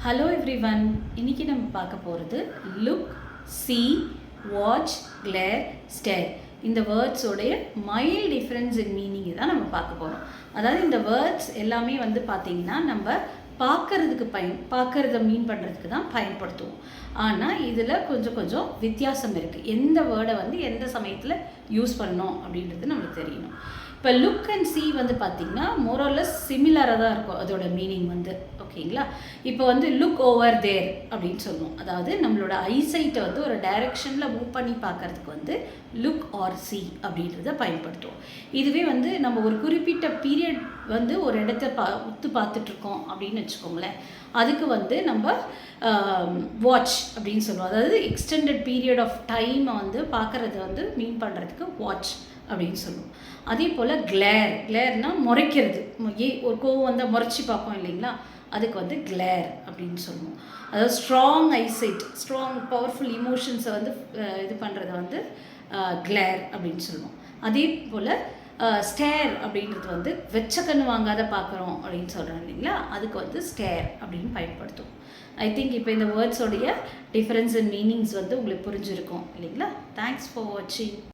Hello everyone, இன்றைக்கி நம்ம பார்க்க போகிறது look, see, watch, glare, stare. இந்த வேர்ட்ஸோடைய மைல்ட் டிஃப்ரென்ஸ் இன் மீனிங் தான் நம்ம பார்க்க போகிறோம். அதாவது இந்த வேர்ட்ஸ் எல்லாமே பார்த்திங்கன்னா நம்ம பார்க்கறத மீன் பண்ணுறதுக்கு தான் பயன்படுத்துவோம். ஆனால் இதில் கொஞ்சம் வித்தியாசம் இருக்குது. எந்த வேர்டை எந்த சமயத்தில் யூஸ் பண்ணணும் அப்படின்றது நம்மளுக்கு தெரியணும். இப்போ லுக் அண்ட் சி பார்த்திங்கன்னா மோரலஸ் சிமிலராக தான் இருக்கும் அதோட மீனிங் ஓகேங்களா. இப்போ லுக் ஓவர் தேர் அப்படின்னு சொல்லுவோம். அதாவது நம்மளோட ஐசைட்டை ஒரு டைரெக்ஷனில் மூவ் பண்ணி பார்க்கறதுக்கு லுக் ஆர் சி அப்படின்றத பயன்படுத்துவோம். இதுவே நம்ம ஒரு குறிப்பிட்ட பீரியட் ஒரு இடத்த உத்து பார்த்துட்ருக்கோம் அப்படின்னு வச்சுக்கோங்களேன். அதுக்கு நம்ம வாட்ச் அப்படின்னு சொல்லுவோம். அதாவது எக்ஸ்டெண்டட் பீரியட் ஆஃப் டைமை பார்க்குறது மீன் பண்ணுறதுக்கு வாட்ச் அப்படின்னு சொல்லுவோம். அதே போல் கிளேர்னால் முறைக்கிறது. ஒரு கோவம் முறைச்சி பார்ப்போம் இல்லைங்களா, அதுக்கு கிளேர் அப்படின்னு சொல்லுவோம். அதாவது ஸ்ட்ராங் ஐசைட், ஸ்ட்ராங் பவர்ஃபுல் இமோஷன்ஸை இது பண்ணுறத கிளேர் அப்படின்னு சொல்லுவோம். அதே போல் ஸ்டேர் அப்படின்றது வெச்ச கண்ணு வாங்காத பார்க்குறோம் அப்படின்னு சொல்கிறோம் இல்லைங்களா, அதுக்கு ஸ்டேர் அப்படின்னு பயன்படுத்தும். ஐ திங்க் இப்போ இந்த வேர்ட்ஸோடைய டிஃப்ரென்ஸ் இன் மீனிங்ஸ் உங்களுக்கு புரிஞ்சிருக்கும் இல்லைங்களா. தேங்க்ஸ் ஃபார் வாட்சிங்.